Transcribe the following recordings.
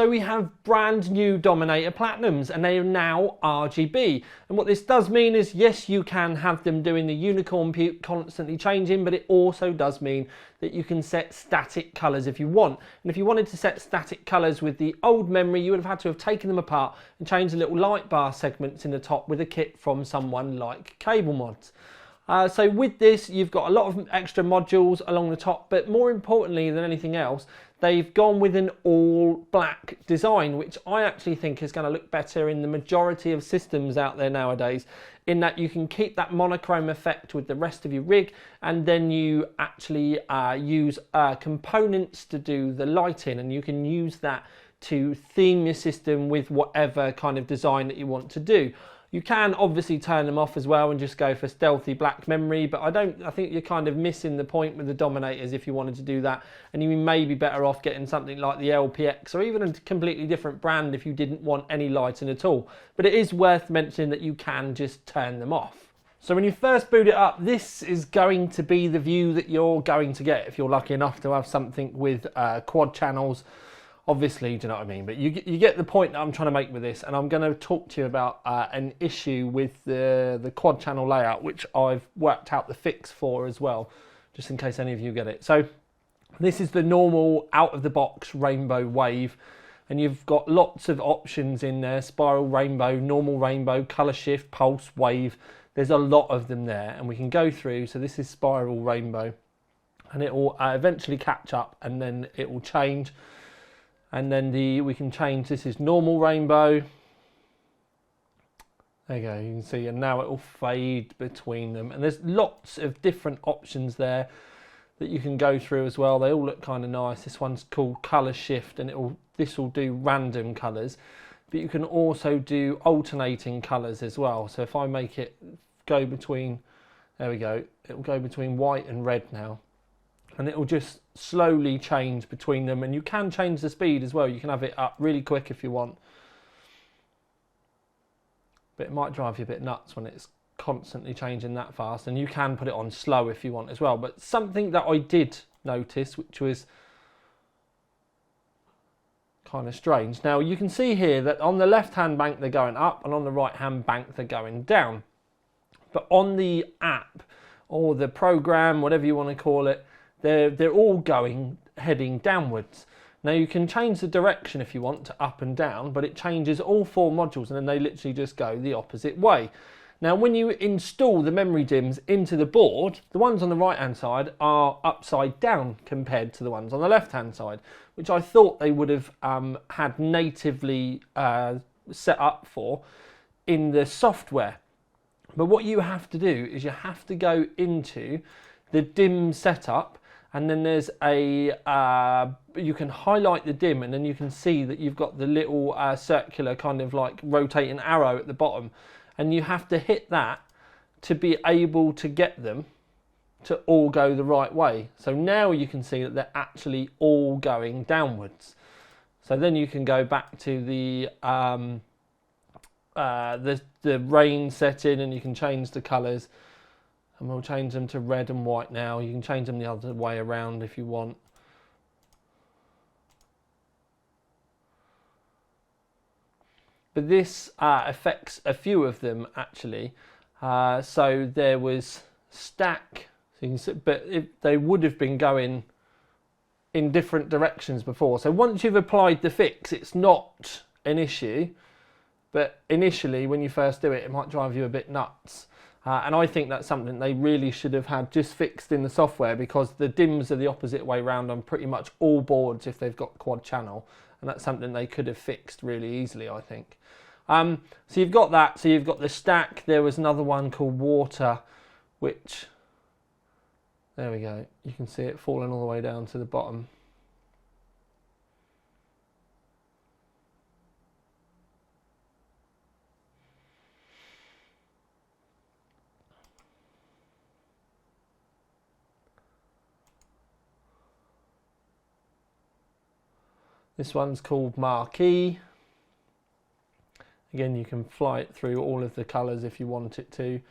So we have brand new Dominator Platinums, and they are now RGB. And what this does mean is, yes, you can have them doing the unicorn constantly changing, but it also does mean that you can set static colours if you want. And if you wanted to set static colours with the old memory, you would have had to have taken them apart and changed the little light bar segments in the top with a kit from someone like Cable Mods. So with this, you've got a lot of extra modules along the top, but more importantly than anything else, they've gone with an all black design, which I actually think is going to look better in the majority of systems out there nowadays, in that you can keep that monochrome effect with the rest of your rig, and then you actually use components to do the lighting, and you can use that to theme your system with whatever kind of design that you want to do. You can obviously turn them off as well and just go for stealthy black memory, but I think you're kind of missing the point with the Dominators if you wanted to do that, and you may be better off getting something like the LPX or even a completely different brand if you didn't want any lighting at all. But it is worth mentioning that you can just turn them off. So when you first boot it up, this is going to be the view that you're going to get if you're lucky enough to have something with quad channels. Obviously, do you know what I mean? But you get the point that I'm trying to make with this, and I'm going to talk to you about an issue with the quad channel layout, which I've worked out the fix for as well, just in case any of you get it. So this is the normal out-of-the-box rainbow wave, and you've got lots of options in there: spiral rainbow, normal rainbow, colour shift, pulse, wave. There's a lot of them there, and we can go through. So this is spiral rainbow, and it will eventually catch up, and then it will change. And then we can change, this is normal rainbow. There you go, you can see, and now it will fade between them. And there's lots of different options there that you can go through as well. They all look kind of nice. This one's called colour shift, and this will do random colours. But you can also do alternating colours as well. So if I make it go between, there we go, it will go between white and red now. And it will just slowly change between them, and you can change the speed as well. You can have it up really quick if you want, but it might drive you a bit nuts when it's constantly changing that fast. And you can put it on slow if you want as well. But something that I did notice, which was kind of strange, now you can see here that on the left hand bank they're going up, and on the right hand bank they're going down. But on the app or the program, whatever you want to call it, they're all heading downwards. Now you can change the direction if you want to up and down, but it changes all 4 modules, and then they literally just go the opposite way. Now when you install the memory DIMMs into the board, the ones on the right hand side are upside down compared to the ones on the left hand side, which I thought they would have had natively set up for in the software. But what you have to do is you have to go into the DIMM setup, and then there's you can highlight the DIMM, and then you can see that you've got the little circular kind of like rotating arrow at the bottom, and you have to hit that to be able to get them to all go the right way. So now you can see that they're actually all going downwards. So then you can go back to the rain setting, and you can change the colours. And we'll change them to red and white now. You can change them the other way around if you want. But this affects a few of them actually. So there was stack, so you can see, but they would have been going in different directions before. So once you've applied the fix, it's not an issue. But initially, when you first do it, it might drive you a bit nuts. And I think that's something they really should have had just fixed in the software, because the DIMMs are the opposite way round on pretty much all boards if they've got quad channel, and that's something they could have fixed really easily, I think. So you've got that. So you've got the stack. There was another one called water, which, there we go, you can see it falling all the way down to the bottom. This one's called Marque. Again, you can fly it through all of the colours if you want it to.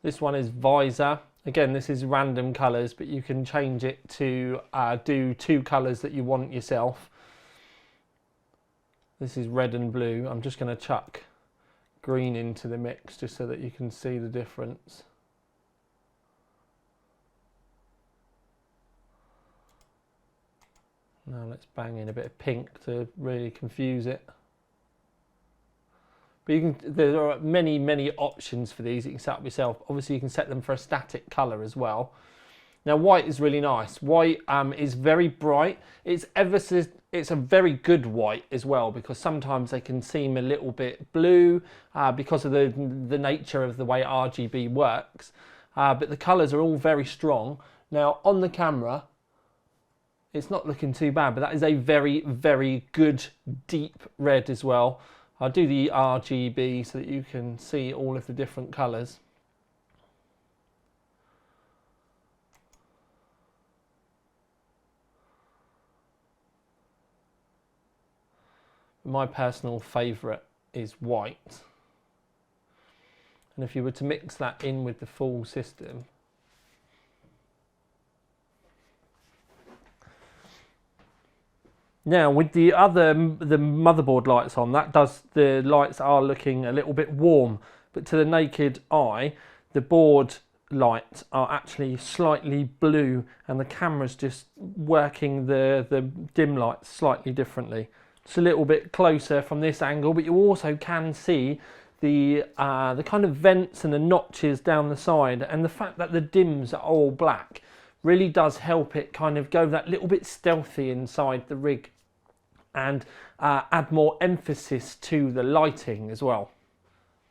This one is Weiser. Again, this is random colours, but you can change it to do 2 colours that you want yourself. This is red and blue. I'm just going to chuck green into the mix just so that you can see the difference. Now let's bang in a bit of pink to really confuse it. But there are many options for these you can set up yourself. Obviously you can set them for a static colour as well. Now white is really nice. White is very bright. It's a very good white as well, because sometimes they can seem a little bit blue because of the nature of the way RGB works. But the colours are all very strong. Now on the camera, it's not looking too bad, but that is a very good deep red as well. I'll do the RGB so that you can see all of the different colours. My personal favourite is white. And if you were to mix that in with the full system, now with the motherboard lights on, the lights are looking a little bit warm, but to the naked eye, the board lights are actually slightly blue, and the camera's just working the dim lights slightly differently. It's a little bit closer from this angle, but you also can see the kind of vents and the notches down the side, and the fact that the dims are all black really does help it kind of go that little bit stealthy inside the rig and add more emphasis to the lighting as well.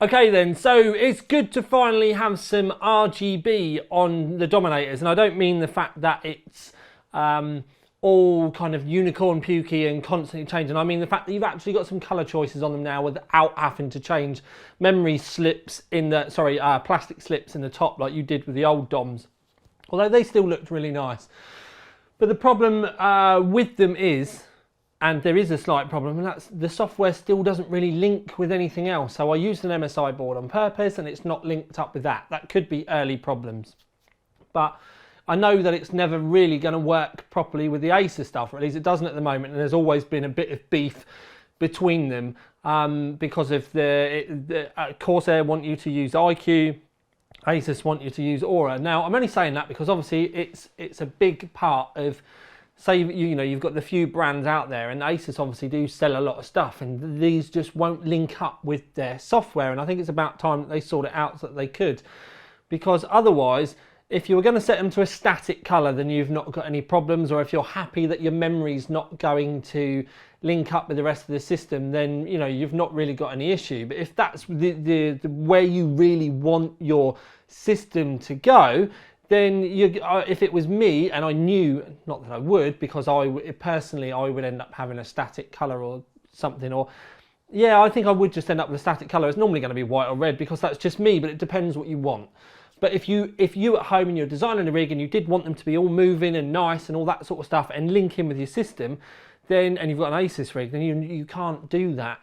Okay then, so it's good to finally have some RGB on the Dominators, and I don't mean the fact that it's all kind of unicorn pukey and constantly changing. I mean the fact that you've actually got some colour choices on them now without having to change memory slips in the, plastic slips in the top like you did with the old DOMs. Although they still looked really nice. But the problem with them is, and there is a slight problem, and that's the software still doesn't really link with anything else. So I used an MSI board on purpose and it's not linked up with that. That could be early problems. But I know that it's never really going to work properly with the Acer stuff, or at least it doesn't at the moment, and there's always been a bit of beef between them because of the Corsair want you to use IQ, Asus want you to use Aura. Now I'm only saying that because obviously it's a big part of, say you've got the few brands out there, and Asus obviously do sell a lot of stuff, and these just won't link up with their software, and I think it's about time that they sort it out so that they could, because otherwise if you were going to set them to a static colour, then you've not got any problems, or if you're happy that your memory's not going to link up with the rest of the system, then you've not really got any issue. But if that's the where you really want your system to go, then if it was me, and I knew, not that I would, because I would end up having a static colour or something, or yeah, I think I would just end up with a static colour. It's normally going to be white or red because that's just me, but it depends what you want. But if you at home and you're designing a rig and you did want them to be all moving and nice and all that sort of stuff and link in with your system, then, and you've got an Asus rig, then you can't do that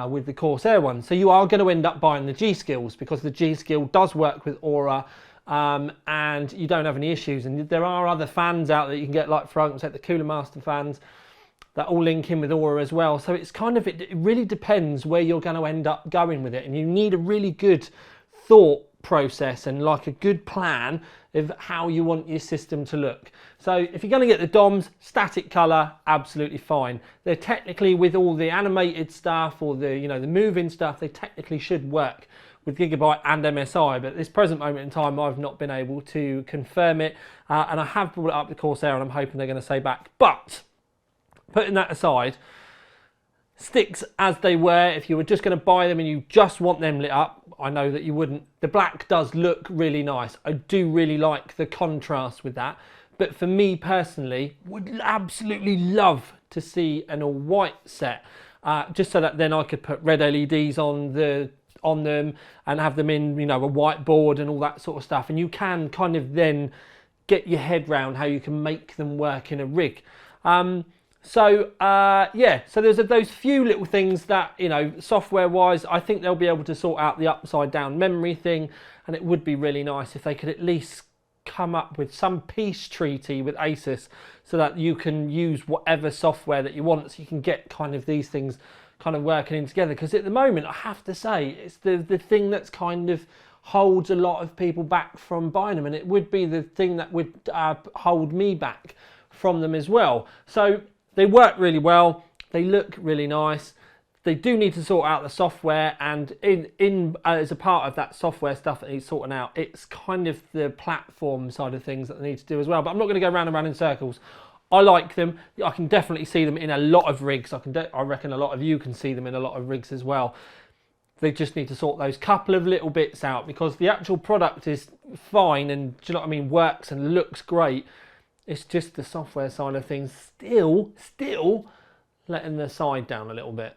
with the Corsair one. So you are going to end up buying the G-Skills, because the G-Skill does work with Aura, and you don't have any issues. And there are other fans out that you can get, like for instance, like the Coolermaster fans, that all link in with Aura as well. So it's kind of, it really depends where you're going to end up going with it, and you need a really good thought process and like a good plan of how you want your system to look. So if you're going to get the DOMs, static color, absolutely fine. They're technically, with all the animated stuff or the the moving stuff, they technically should work with Gigabyte and MSI, but at this present moment in time I've not been able to confirm it, and I have brought it up with Corsair and I'm hoping they're going to say back. But putting that aside, sticks as they were, if you were just going to buy them and you just want them lit up, I know that you wouldn't. The black does look really nice. I do really like the contrast with that. But for me personally, would absolutely love to see an all white set, just so that then I could put red LEDs on them and have them in, a white board and all that sort of stuff. And you can kind of then get your head round how you can make them work in a rig. So yeah, so there's those few little things that, you know, software wise, I think they'll be able to sort out the upside down memory thing, and it would be really nice if they could at least come up with some peace treaty with Asus so that you can use whatever software that you want, so you can get kind of these things kind of working in together. Because at the moment, I have to say, it's the thing that's kind of holds a lot of people back from buying them, and it would be the thing that would hold me back from them as well. So they work really well, they look really nice. They do need to sort out the software, and as a part of that software stuff that needs sorting out, it's kind of the platform side of things that they need to do as well. But I'm not going to go round and round in circles. I like them. I can definitely see them in a lot of rigs. I reckon a lot of you can see them in a lot of rigs as well. They just need to sort those couple of little bits out, because the actual product is fine and, do you know what I mean, works and looks great. It's just the software side of things still letting the side down a little bit.